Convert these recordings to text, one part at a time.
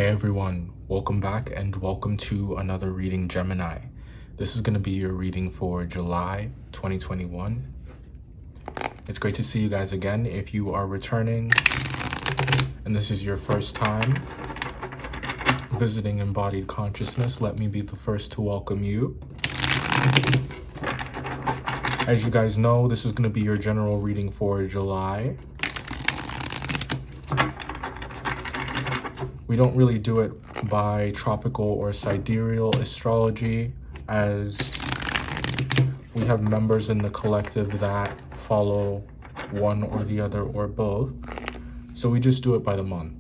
Hey everyone, welcome back and welcome to another reading Gemini. This is going to be your reading for July 2021. It's great to see you guys again. If you are returning and this is your first time visiting Embodied Consciousness, let me be the first to welcome you. As you guys know, this is going to be your general reading for July. We don't really do it by tropical or sidereal astrology, as we have members in the collective that follow one or the other or both. So we just do it by the month.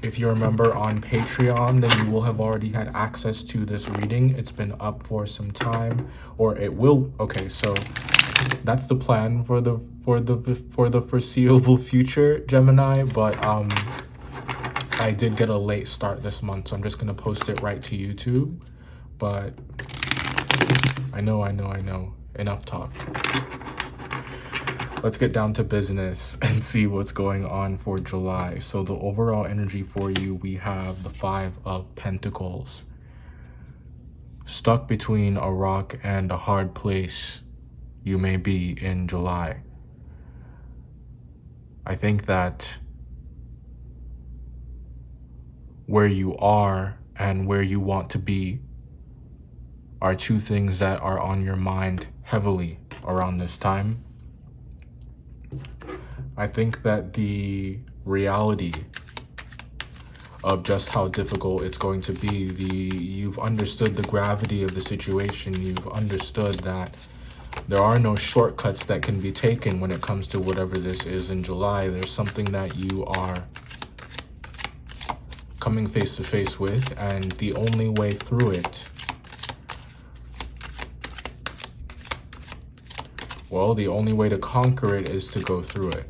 If you're a member on Patreon, then you will have already had access to this reading. It's been up for some time, or it will. Okay, so that's the plan for the foreseeable future, Gemini. But I did get a late start this month, so I'm just gonna post it right to YouTube. But I know. Enough talk. Let's get down to business and see what's going on for July. So the overall energy for you, we have the Five of Pentacles. Stuck between a rock and a hard place you may be in July. I think that where you are and where you want to be are two things that are on your mind heavily around this time. I think that the reality of just how difficult it's going to be, you've understood the gravity of the situation. You've understood that there are no shortcuts that can be taken when it comes to whatever this is in July. There's something that you are coming face to face with, and the only way through it, well, the only way to conquer it is to go through it.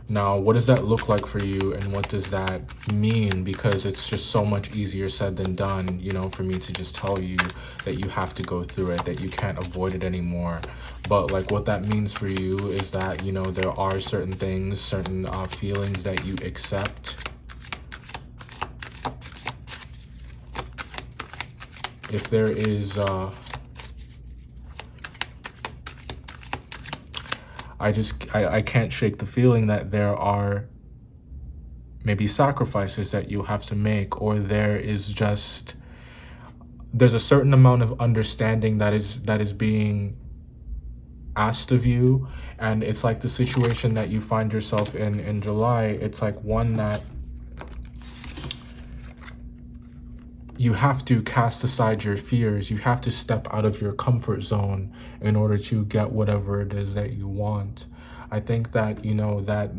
Now, what does that look like for you, and what does that mean? Because it's just so much easier said than done, you know, for me to just tell you that you have to go through it, that you can't avoid it anymore. But like what that means for you is that, you know, there are certain things, certain feelings that you accept. If there is I can't shake the feeling that there are maybe sacrifices that you have to make, or there's a certain amount of understanding that is being asked of you. And it's like the situation that you find yourself in July, it's like one that you have to cast aside your fears. You have to step out of your comfort zone in order to get whatever it is that you want. I think that, you know, that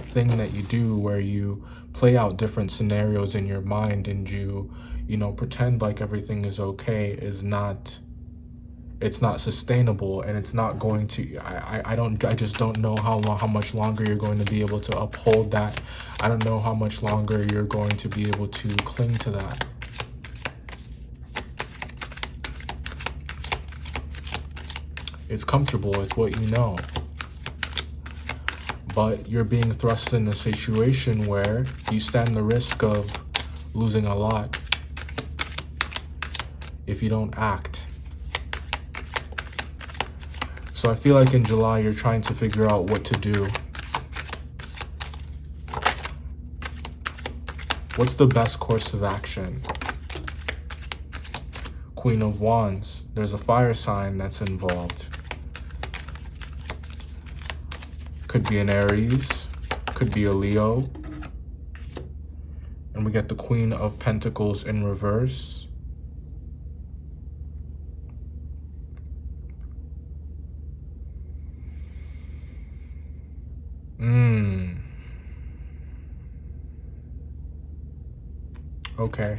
thing that you do where you play out different scenarios in your mind and you know, pretend like everything is okay it's not sustainable, and it's not going to, I just don't know how much longer you're going to be able to uphold that. I don't know how much longer you're going to be able to cling to that. It's comfortable, it's what you know. But you're being thrust in a situation where you stand the risk of losing a lot if you don't act. So I feel like in July you're trying to figure out what to do. What's the best course of action? Queen of Wands. There's a fire sign that's involved. Could be an Aries, could be a Leo. And we get the Queen of Pentacles in reverse. Okay.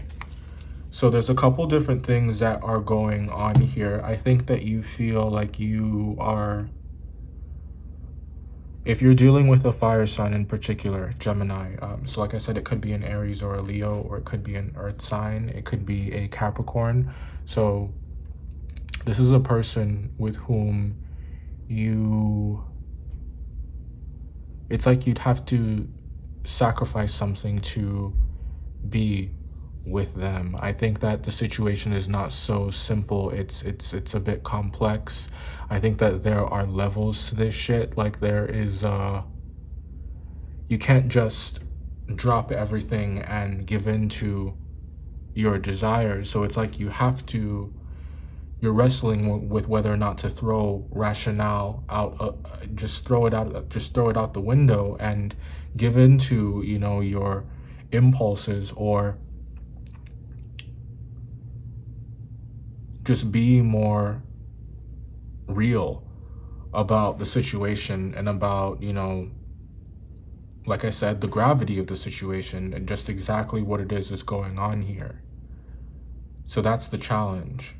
So there's a couple different things that are going on here. I think that you feel like you are, if you're dealing with a fire sign in particular, Gemini, so like I said, it could be an Aries or a Leo, or it could be an Earth sign, it could be a Capricorn. So this is a person with whom it's like you'd have to sacrifice something to be with them. I think that the situation is not so simple. It's a bit complex. I think that there are levels to this shit. Like there is you can't just drop everything and give in to your desires. So it's like you're wrestling with whether or not to throw rationale out, just throw it out the window and give in to, you know, your impulses, or just be more real about the situation and about, you know, like I said, the gravity of the situation and just exactly what it is going on here. So that's the challenge.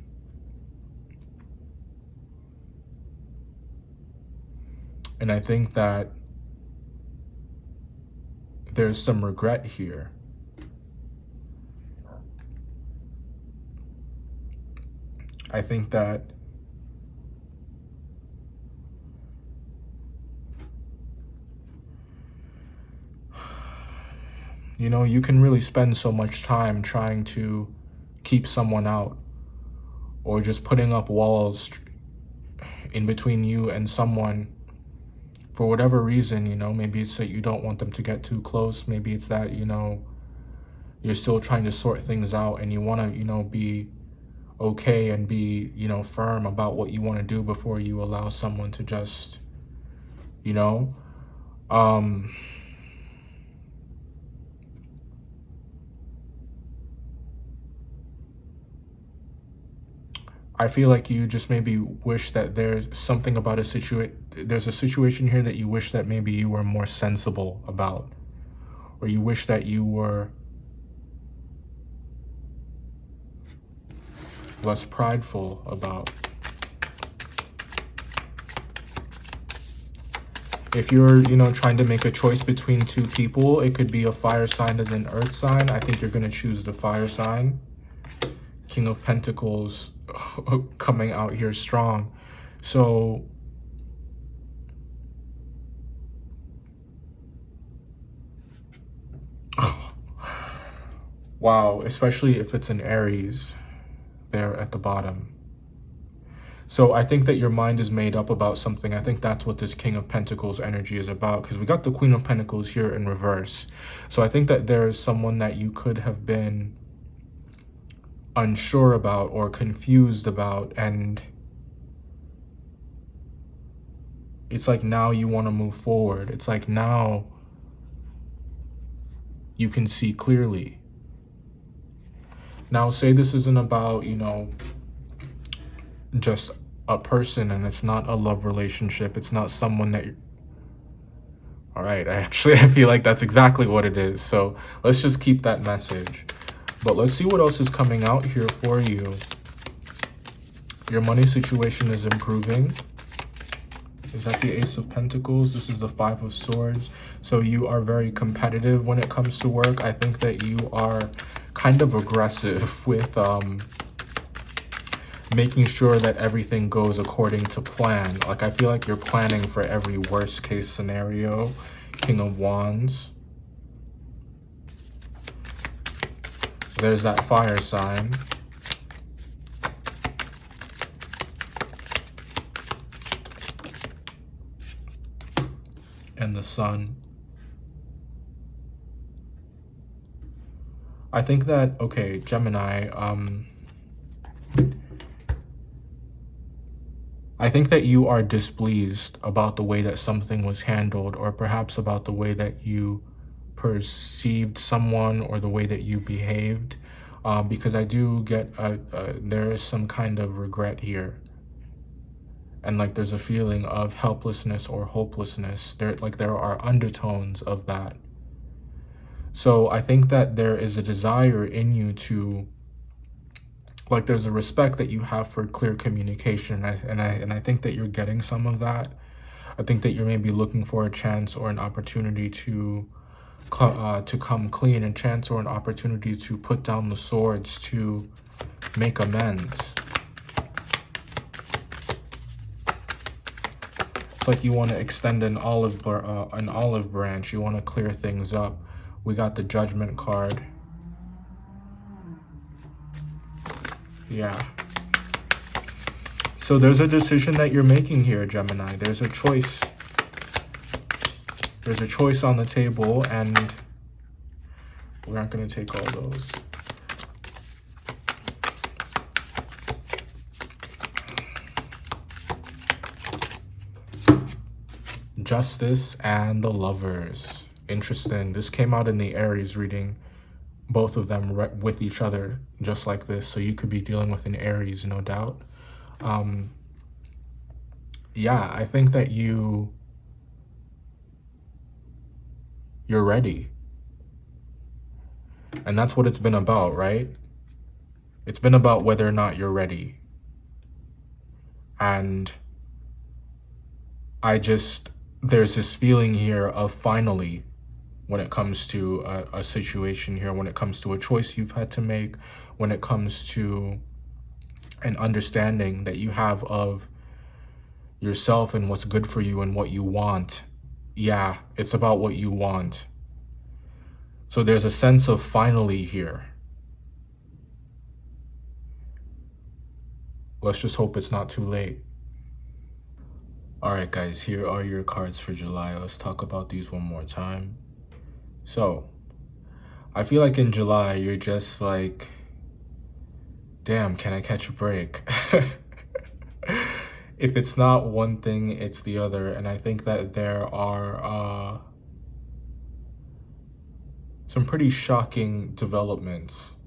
And I think that there's some regret here. I think that you know, you can really spend so much time trying to keep someone out, or just putting up walls in between you and someone for whatever reason. You know, maybe it's that you don't want them to get too close. Maybe it's that, you know, you're still trying to sort things out and you want to, you know, be okay and be, you know, firm about what you want to do before you allow someone to just, you know, I feel like you just maybe wish that there's something about there's a situation here that you wish that maybe you were more sensible about, or you wish that you were less prideful about. If you're, you know, trying to make a choice between two people, it could be a fire sign and an earth sign. I think you're going to choose the fire sign. King of Pentacles coming out here strong. So wow, especially if it's an Aries there at the bottom. So I think that your mind is made up about something. I think that's what this King of Pentacles energy is about, because we got the Queen of Pentacles here in reverse. So I think that there is someone that you could have been unsure about or confused about, and it's like now you want to move forward. It's like now you can see clearly. Now, say this isn't about, you know, just a person, and it's not a love relationship. It's not someone that all right, I feel like that's exactly what it is. So let's just keep that message. But let's see what else is coming out here for you. Your money situation is improving. Is that the Ace of Pentacles? This is the Five of Swords. So you are very competitive when it comes to work. I think that you are kind of aggressive with making sure that everything goes according to plan. Like, I feel like you're planning for every worst case scenario. King of Wands. There's that fire sign. And the sun. I think that, okay, Gemini, I think that you are displeased about the way that something was handled, or perhaps about the way that you perceived someone or the way that you behaved, because I do get there is some kind of regret here, and like there's a feeling of helplessness or hopelessness. There are undertones of that. So I think that there is a desire in you to, like, there's a respect that you have for clear communication, and I think that you're getting some of that. I think that you're maybe looking for a chance or an opportunity to come clean, a chance or an opportunity to put down the swords, to make amends. It's like you want to extend an olive branch. You want to clear things up. We got the Judgment card. Yeah. So there's a decision that you're making here, Gemini. There's a choice. There's a choice on the table, and we're not going to take all those. Justice and the Lovers. Interesting. This came out in the Aries reading, both of them with each other, just like this. So you could be dealing with an Aries, no doubt. Yeah, I think that you're ready. And that's what it's been about, right? It's been about whether or not you're ready. And there's this feeling here of finally, when it comes to a situation here, when it comes to a choice you've had to make, when it comes to an understanding that you have of yourself and what's good for you and what you want. Yeah, it's about what you want. So there's a sense of finally here. Let's just hope it's not too late. All right, guys, here are your cards for July. Let's talk about these one more time. So, I feel like in July, you're just like, damn, can I catch a break? If it's not one thing, it's the other. And I think that there are some pretty shocking developments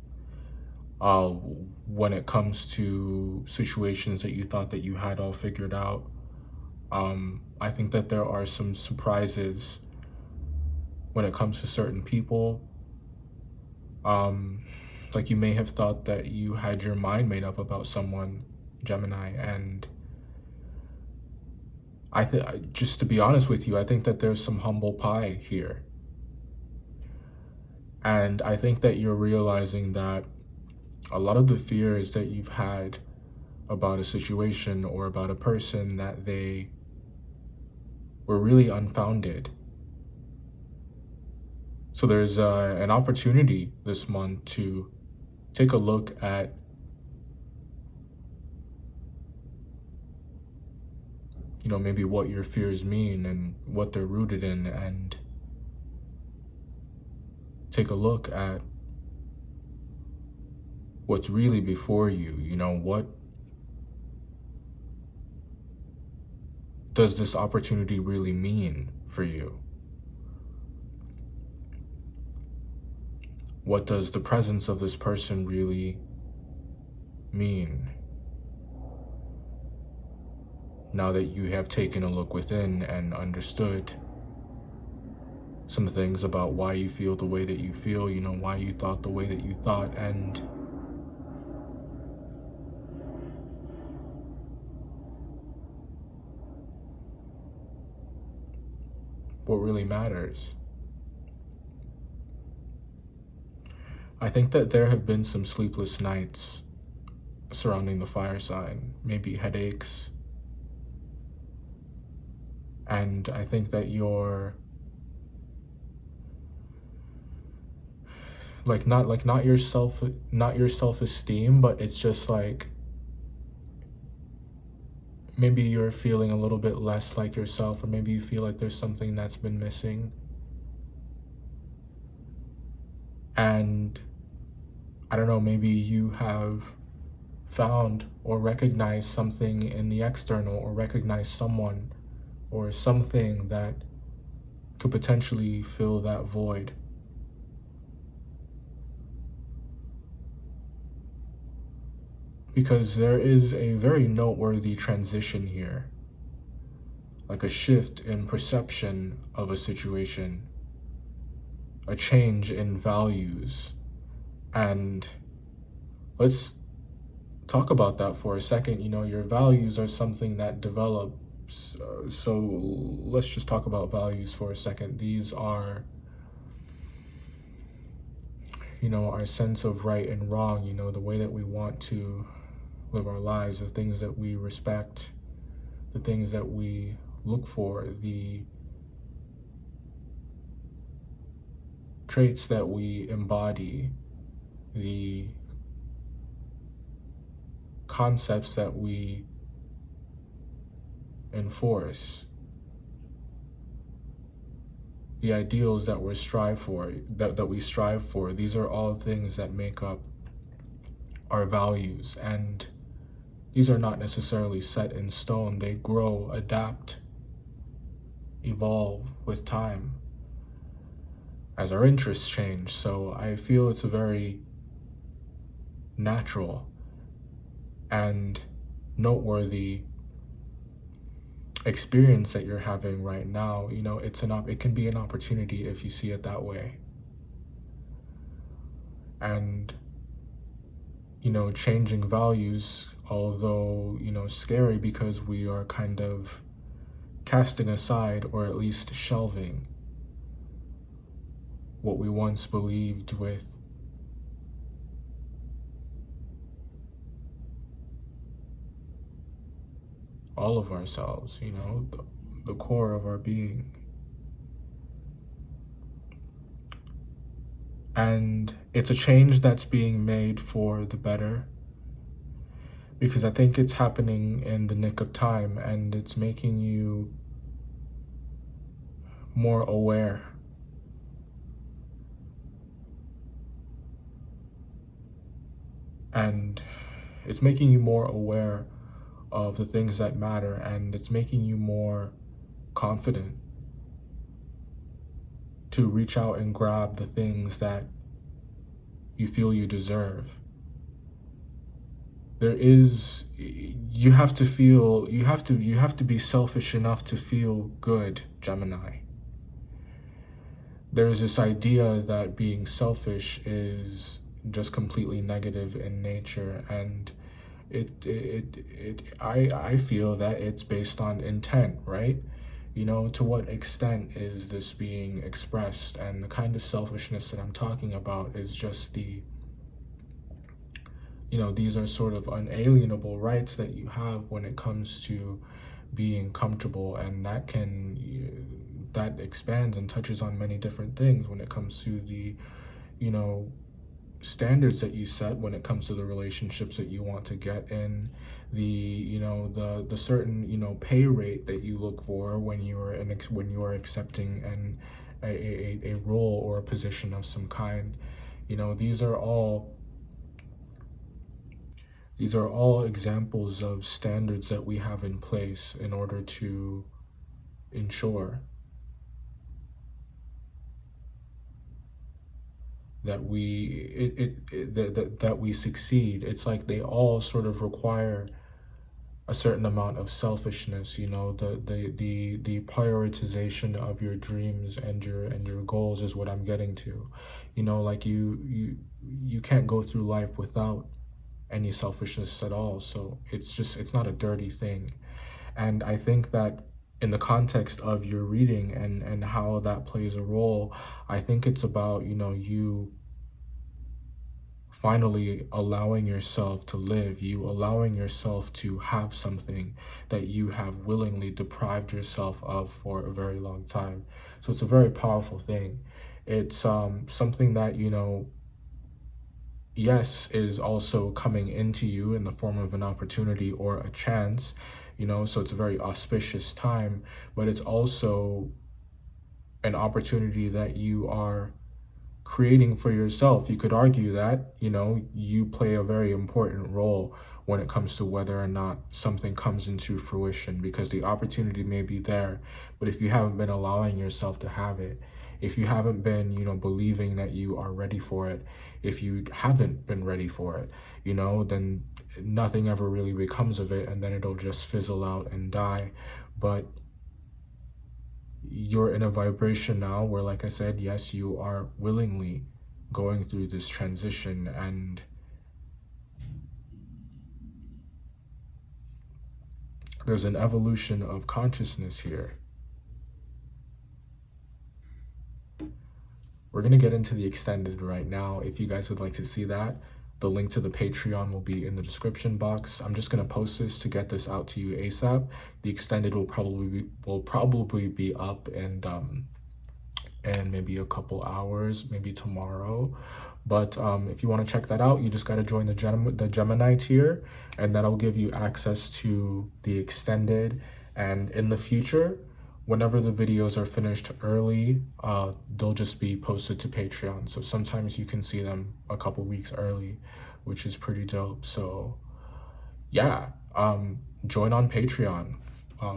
when it comes to situations that you thought that you had all figured out. I think that there are some surprises when it comes to certain people. Like you may have thought that you had your mind made up about someone, Gemini, and just to be honest with you, I think that there's some humble pie here. And I think that you're realizing that a lot of the fears that you've had about a situation or about a person, that they were really unfounded. So there's an opportunity this month to take a look at maybe what your fears mean and what they're rooted in, and take a look at what's really before you. What does this opportunity really mean for you? What does the presence of this person really mean? Now that you have taken a look within and understood some things about why you feel the way that you feel, why you thought the way that you thought, and what really matters. I think that there have been some sleepless nights surrounding the fire sign, maybe headaches. And I think that you're not your self-esteem, but it's just like maybe you're feeling a little bit less like yourself, or maybe you feel like there's something that's been missing. And I don't know, maybe you have found or recognized something in the external, or recognized someone or something that could potentially fill that void. Because there is a very noteworthy transition here, like a shift in perception of a situation, a change in values. And let's talk about that for a second. Your values are something that develops. So let's just talk about values for a second. These are, our sense of right and wrong, the way that we want to live our lives, the things that we respect, the things that we look for, the traits that we embody, the concepts that we enforce, the ideals that we strive for, these are all things that make up our values, and these are not necessarily set in stone. They grow, adapt, evolve with time as our interests change. So I feel it's a very natural and noteworthy experience that you're having right now. You know, it can be an opportunity if you see it that way. And, you know, changing values, although, you know, scary because we are kind of casting aside, or at least shelving, what we once believed with all of ourselves, you know, the core of our being. And it's a change that's being made for the better, because I think it's happening in the nick of time, and it's making you more aware. And it's making you more aware of the things that matter, and it's making you more confident to reach out and grab the things that you feel you deserve. You have to be selfish enough to feel good, Gemini. There's this idea that being selfish is just completely negative in nature, and I feel that it's based on intent, right? You know, to what extent is this being expressed? And the kind of selfishness that I'm talking about is just the, you know, these are sort of unalienable rights that you have when it comes to being comfortable, and that expands and touches on many different things when it comes to the, you know, standards that you set when it comes to the relationships that you want to get in, the, you know, the certain, you know, pay rate that you look for when you are accepting a role or a position of some kind. You know, these are all examples of standards that we have in place in order to ensure that we succeed. It's like they all sort of require a certain amount of selfishness, you know, the prioritization of your dreams and your goals is what I'm getting to. You know, like you can't go through life without any selfishness at all. So it's not a dirty thing. And I think that in the context of your reading and how that plays a role, I think it's about, you know, you finally allowing yourself to live, you allowing yourself to have something that you have willingly deprived yourself of for a very long time. So it's a very powerful thing. It's something that, you know, yes, is also coming into you in the form of an opportunity or a chance, you know, so it's a very auspicious time, but it's also an opportunity that you are creating for yourself. You could argue that, you know, you play a very important role when it comes to whether or not something comes into fruition, because the opportunity may be there, but if you haven't been allowing yourself to have it, if you haven't been, you know, believing that you are ready for it, if you haven't been ready for it, you know, then nothing ever really becomes of it, and then it'll just fizzle out and die. But you're in a vibration now where, like I said, yes, you are willingly going through this transition, and there's an evolution of consciousness here. We're going to get into the extended right now if you guys would like to see that. The link to the Patreon will be in the description box. I'm just gonna post this to get this out to you ASAP. The extended will probably be up and maybe a couple hours, maybe tomorrow. But if you want to check that out, you just got to join the Gemini tier, and that'll give you access to the extended. And in the future, whenever the videos are finished early, they'll just be posted to Patreon. So sometimes you can see them a couple weeks early, which is pretty dope. So yeah, join on Patreon.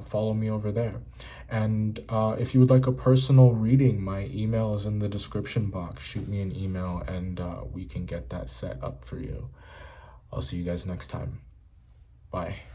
Follow me over there. And if you would like a personal reading, my email is in the description box. Shoot me an email and we can get that set up for you. I'll see you guys next time. Bye.